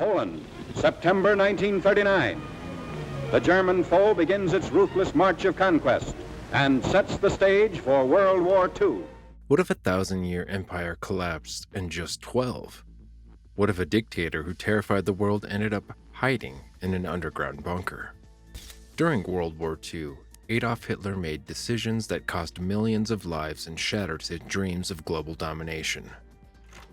Poland, September 1939. The German foe begins its ruthless march of conquest and sets the stage for World War II. What if a 1,000-year empire collapsed in just 12? What if a dictator who terrified the world ended up hiding in an underground bunker? During World War II, Adolf Hitler made decisions that cost millions of lives and shattered his dreams of global domination.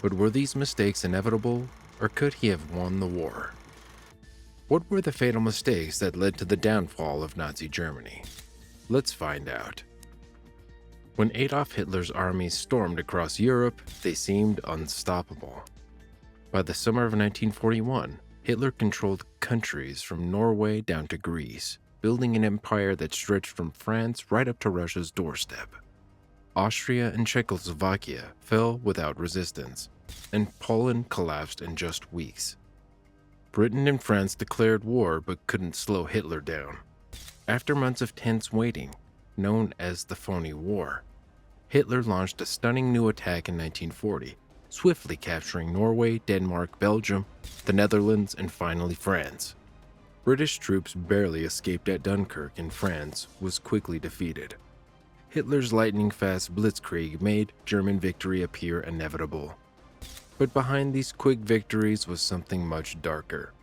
But were these mistakes inevitable, or could he have won the war? What were the fatal mistakes that led to the downfall of Nazi Germany? Let's find out. When Adolf Hitler's armies stormed across Europe, they seemed unstoppable. By the summer of 1941, Hitler controlled countries from Norway down to Greece, building an empire that stretched from France right up to Russia's doorstep. Austria and Czechoslovakia fell without resistance, and Poland collapsed in just weeks. Britain and France declared war but couldn't slow Hitler down. After months of tense waiting, known as the Phony War, Hitler launched a stunning new attack in 1940, swiftly capturing Norway, Denmark, Belgium, the Netherlands, and finally France. British troops barely escaped at Dunkirk, and France was quickly defeated. Hitler's lightning-fast blitzkrieg made German victory appear inevitable. But behind these quick victories was something much darker.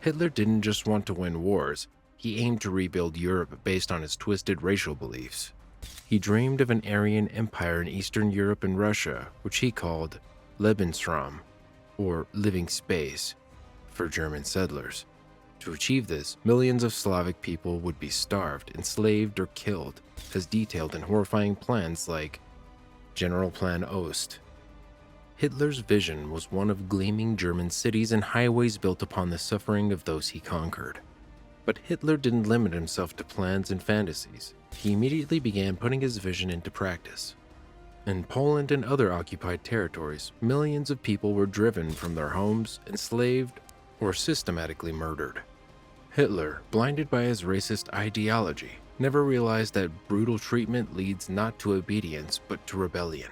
Hitler didn't just want to win wars, he aimed to rebuild Europe based on his twisted racial beliefs. He dreamed of an Aryan empire in Eastern Europe and Russia, which he called Lebensraum, or living space, for German settlers. To achieve this, millions of Slavic people would be starved, enslaved, or killed, as detailed in horrifying plans like General Plan Ost. Hitler's vision was one of gleaming German cities and highways built upon the suffering of those he conquered. But Hitler didn't limit himself to plans and fantasies. He immediately began putting his vision into practice. In Poland and other occupied territories, millions of people were driven from their homes, enslaved, or systematically murdered. Hitler, blinded by his racist ideology, never realized that brutal treatment leads not to obedience but to rebellion.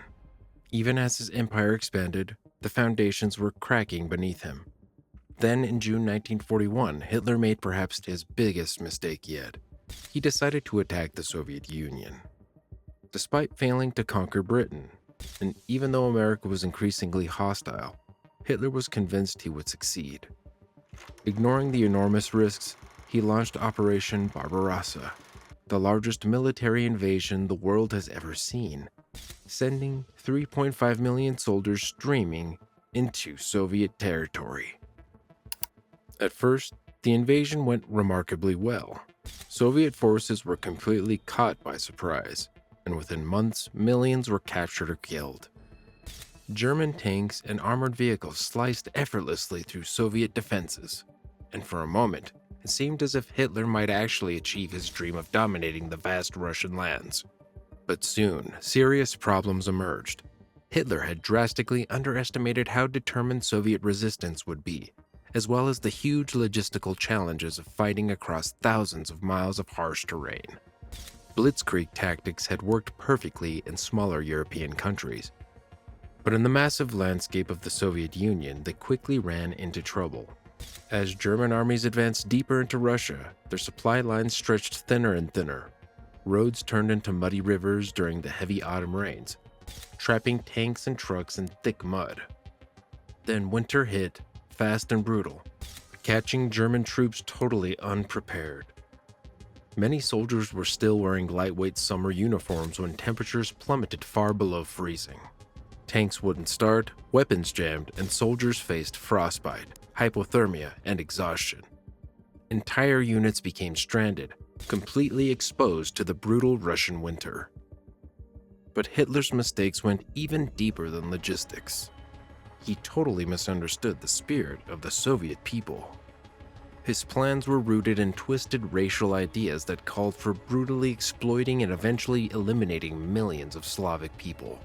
Even as his empire expanded, the foundations were cracking beneath him. Then, in June 1941, Hitler made perhaps his biggest mistake yet. He decided to attack the Soviet Union. Despite failing to conquer Britain, and even though America was increasingly hostile, Hitler was convinced he would succeed. Ignoring the enormous risks, he launched Operation Barbarossa, the largest military invasion the world has ever seen, sending 3.5 million soldiers streaming into Soviet territory. At first, the invasion went remarkably well. Soviet forces were completely caught by surprise, and within months, millions were captured or killed. German tanks and armored vehicles sliced effortlessly through Soviet defenses, and for a moment, it seemed as if Hitler might actually achieve his dream of dominating the vast Russian lands. But soon, serious problems emerged. Hitler had drastically underestimated how determined Soviet resistance would be, as well as the huge logistical challenges of fighting across thousands of miles of harsh terrain. Blitzkrieg tactics had worked perfectly in smaller European countries, but in the massive landscape of the Soviet Union, they quickly ran into trouble. As German armies advanced deeper into Russia, their supply lines stretched thinner and thinner. Roads turned into muddy rivers during the heavy autumn rains, trapping tanks and trucks in thick mud. Then winter hit, fast and brutal, catching German troops totally unprepared. Many soldiers were still wearing lightweight summer uniforms when temperatures plummeted far below freezing. Tanks wouldn't start, weapons jammed, and soldiers faced frostbite, hypothermia, and exhaustion. Entire units became stranded, completely exposed to the brutal Russian winter. But Hitler's mistakes went even deeper than logistics. He totally misunderstood the spirit of the Soviet people. His plans were rooted in twisted racial ideas that called for brutally exploiting and eventually eliminating millions of Slavic people.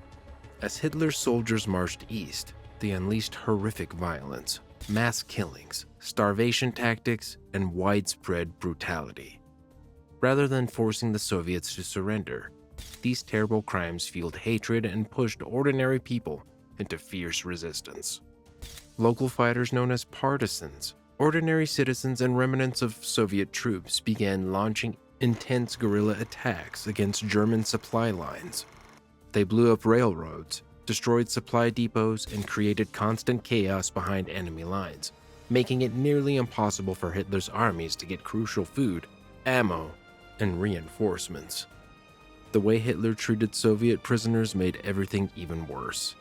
As Hitler's soldiers marched east, they unleashed horrific violence, mass killings, starvation tactics, and widespread brutality. Rather than forcing the Soviets to surrender, these terrible crimes fueled hatred and pushed ordinary people into fierce resistance. Local fighters known as partisans, ordinary citizens, and remnants of Soviet troops began launching intense guerrilla attacks against German supply lines. They blew up railroads, destroyed supply depots, and created constant chaos behind enemy lines, making it nearly impossible for Hitler's armies to get crucial food, ammo, and reinforcements. The way Hitler treated Soviet prisoners made everything even worse.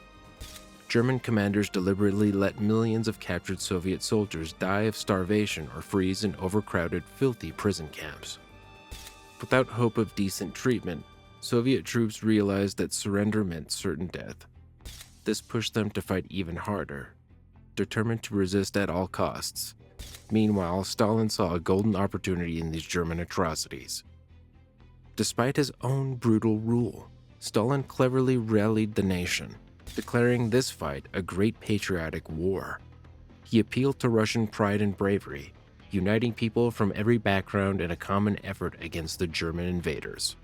German commanders deliberately let millions of captured Soviet soldiers die of starvation or freeze in overcrowded, filthy prison camps. Without hope of decent treatment, Soviet troops realized that surrender meant certain death. This pushed them to fight even harder, determined to resist at all costs. Meanwhile, Stalin saw a golden opportunity in these German atrocities. Despite his own brutal rule, Stalin cleverly rallied the nation, declaring this fight a great patriotic war. He appealed to Russian pride and bravery, uniting people from every background in a common effort against the German invaders.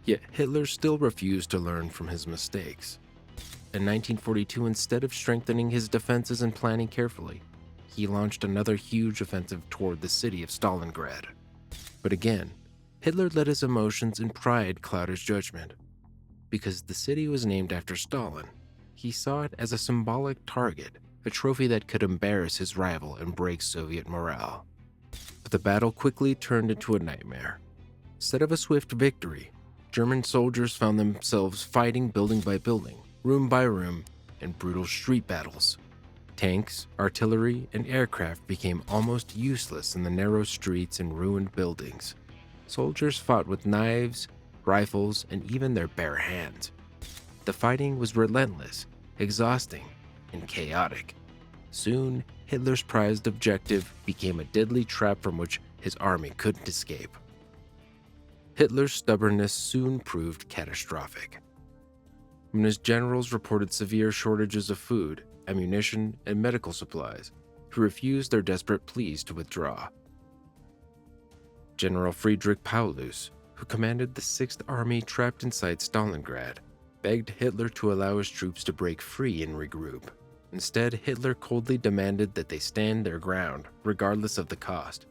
Yet Hitler still refused to learn from his mistakes. In 1942, instead of strengthening his defenses and planning carefully, he launched another huge offensive toward the city of Stalingrad. But again, Hitler let his emotions and pride cloud his judgment. Because the city was named after Stalin, he saw it as a symbolic target, a trophy that could embarrass his rival and break Soviet morale. But the battle quickly turned into a nightmare. Instead of a swift victory, German soldiers found themselves fighting building by building, room by room, in brutal street battles. Tanks, artillery, and aircraft became almost useless in the narrow streets and ruined buildings. Soldiers fought with knives, rifles, and even their bare hands. The fighting was relentless, exhausting, and chaotic. Soon, Hitler's prized objective became a deadly trap from which his army couldn't escape. Hitler's stubbornness soon proved catastrophic. When his generals reported severe shortages of food, ammunition, and medical supplies, he refused their desperate pleas to withdraw. General Friedrich Paulus, who commanded the 6th Army trapped inside Stalingrad, begged Hitler to allow his troops to break free and regroup. Instead, Hitler coldly demanded that they stand their ground, regardless of the cost.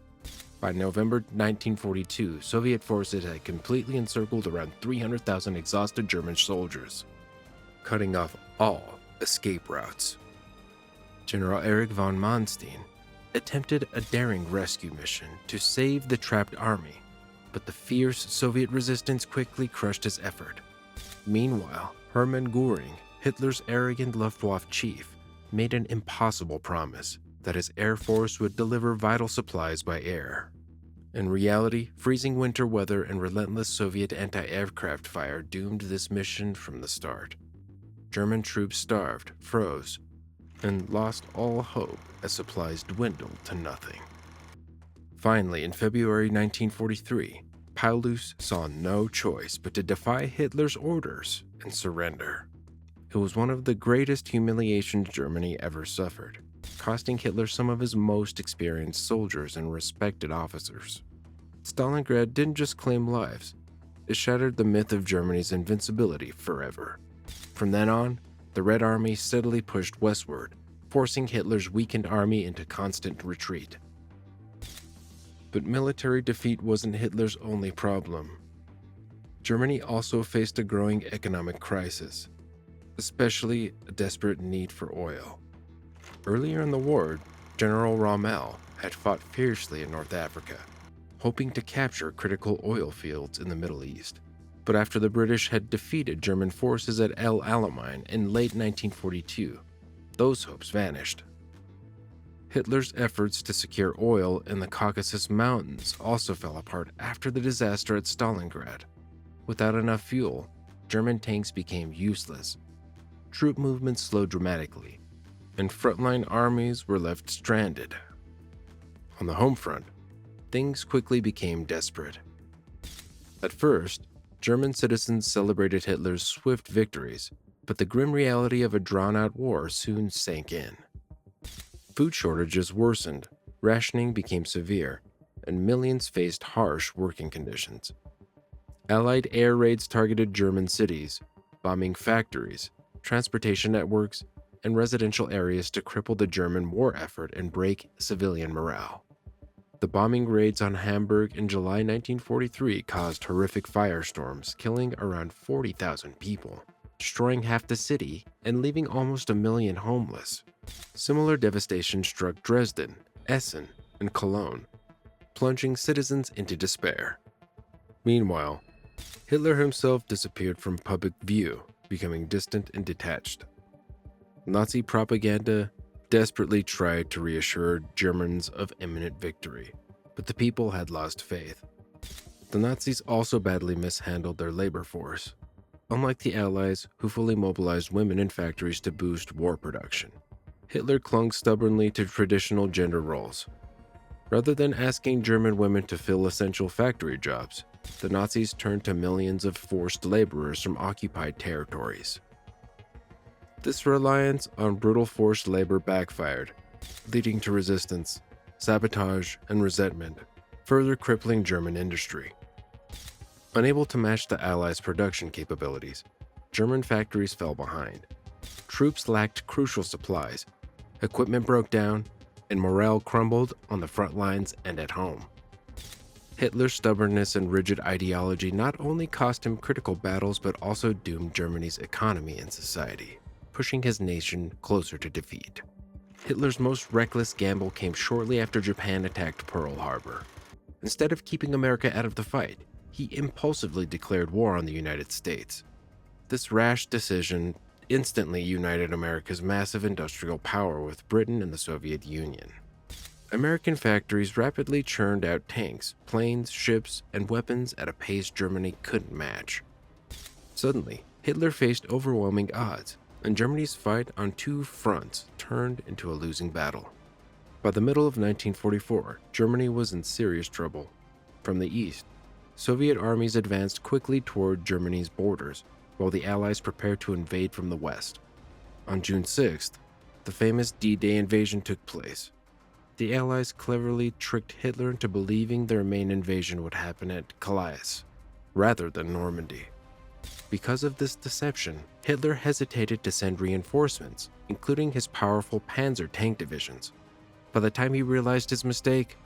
By November 1942, Soviet forces had completely encircled around 300,000 exhausted German soldiers, cutting off all escape routes. General Erich von Manstein attempted a daring rescue mission to save the trapped army, but the fierce Soviet resistance quickly crushed his effort. Meanwhile, Hermann Göring, Hitler's arrogant Luftwaffe chief, made an impossible promise that his air force would deliver vital supplies by air. In reality, freezing winter weather and relentless Soviet anti-aircraft fire doomed this mission from the start. German troops starved, froze, and lost all hope as supplies dwindled to nothing. Finally, in February 1943, Paulus saw no choice but to defy Hitler's orders and surrender. It was one of the greatest humiliations Germany ever suffered, costing Hitler some of his most experienced soldiers and respected officers. Stalingrad didn't just claim lives, it shattered the myth of Germany's invincibility forever. From then on, the Red Army steadily pushed westward, forcing Hitler's weakened army into constant retreat. But military defeat wasn't Hitler's only problem. Germany also faced a growing economic crisis, especially a desperate need for oil. Earlier in the war, General Rommel had fought fiercely in North Africa, hoping to capture critical oil fields in the Middle East. But after the British had defeated German forces at El Alamein in late 1942, those hopes vanished. Hitler's efforts to secure oil in the Caucasus Mountains also fell apart after the disaster at Stalingrad. Without enough fuel, German tanks became useless. Troop movements slowed dramatically, and frontline armies were left stranded. On the home front, things quickly became desperate. At first, German citizens celebrated Hitler's swift victories, but the grim reality of a drawn-out war soon sank in. Food shortages worsened, rationing became severe, and millions faced harsh working conditions. Allied air raids targeted German cities, bombing factories, transportation networks, and residential areas to cripple the German war effort and break civilian morale. The bombing raids on Hamburg in July 1943 caused horrific firestorms, killing around 40,000 people, destroying half the city and leaving almost 1 million homeless. Similar devastation struck Dresden, Essen, and Cologne, plunging citizens into despair. Meanwhile, Hitler himself disappeared from public view, becoming distant and detached. Nazi propaganda desperately tried to reassure Germans of imminent victory, but the people had lost faith. The Nazis also badly mishandled their labor force, unlike the Allies, who fully mobilized women in factories to boost war production. Hitler clung stubbornly to traditional gender roles. Rather than asking German women to fill essential factory jobs, the Nazis turned to millions of forced laborers from occupied territories. This reliance on brutal forced labor backfired, leading to resistance, sabotage, and resentment, further crippling German industry. Unable to match the Allies' production capabilities, German factories fell behind. Troops lacked crucial supplies, equipment broke down, and morale crumbled on the front lines and at home. Hitler's stubbornness and rigid ideology not only cost him critical battles but also doomed Germany's economy and society, pushing his nation closer to defeat. Hitler's most reckless gamble came shortly after Japan attacked Pearl Harbor. Instead of keeping America out of the fight, he impulsively declared war on the United States. This rash decision instantly united America's massive industrial power with Britain and the Soviet Union. American factories rapidly churned out tanks, planes, ships, and weapons at a pace Germany couldn't match. Suddenly, Hitler faced overwhelming odds, and Germany's fight on two fronts turned into a losing battle. By the middle of 1944, Germany was in serious trouble. From the east, Soviet armies advanced quickly toward Germany's borders, while the Allies prepared to invade from the west. On June 6th, the famous D-Day invasion took place. The Allies cleverly tricked Hitler into believing their main invasion would happen at Calais, rather than Normandy. Because of this deception, Hitler hesitated to send reinforcements, including his powerful panzer tank divisions. By the time he realized his mistake,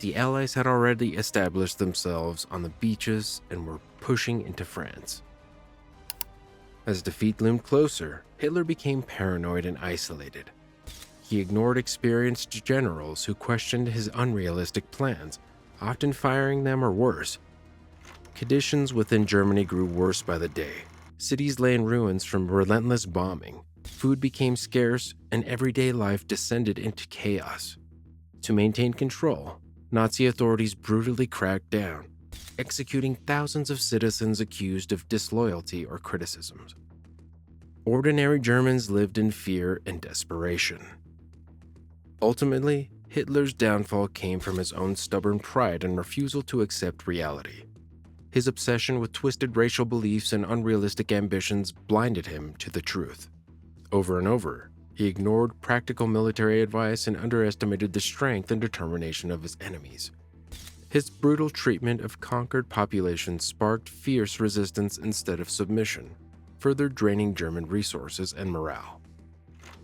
the Allies had already established themselves on the beaches and were pushing into France. As defeat loomed closer, Hitler became paranoid and isolated. He ignored experienced generals who questioned his unrealistic plans, often firing them or worse. Conditions within Germany grew worse by the day. Cities lay in ruins from relentless bombing. Food became scarce, and everyday life descended into chaos. To maintain control, Nazi authorities brutally cracked down, executing thousands of citizens accused of disloyalty or criticisms. Ordinary Germans lived in fear and desperation. Ultimately, Hitler's downfall came from his own stubborn pride and refusal to accept reality. His obsession with twisted racial beliefs and unrealistic ambitions blinded him to the truth. Over and over, he ignored practical military advice and underestimated the strength and determination of his enemies. His brutal treatment of conquered populations sparked fierce resistance instead of submission, further draining German resources and morale.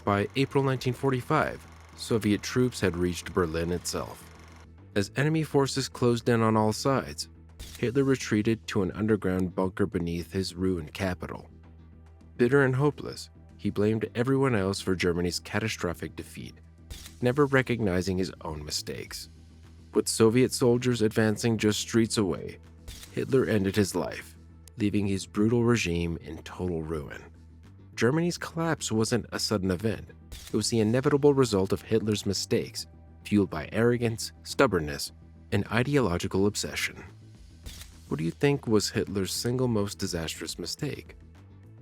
By April 1945, Soviet troops had reached Berlin itself. As enemy forces closed in on all sides, Hitler retreated to an underground bunker beneath his ruined capital. Bitter and hopeless, he blamed everyone else for Germany's catastrophic defeat, never recognizing his own mistakes. With Soviet soldiers advancing just streets away, Hitler ended his life, leaving his brutal regime in total ruin. Germany's collapse wasn't a sudden event. It was the inevitable result of Hitler's mistakes, fueled by arrogance, stubbornness, and ideological obsession. What do you think was Hitler's single most disastrous mistake?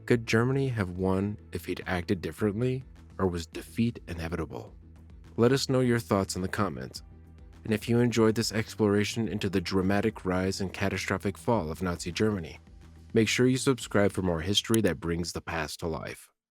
Could Germany have won if he'd acted differently, or was defeat inevitable? Let us know your thoughts in the comments. And if you enjoyed this exploration into the dramatic rise and catastrophic fall of Nazi Germany, make sure you subscribe for more history that brings the past to life.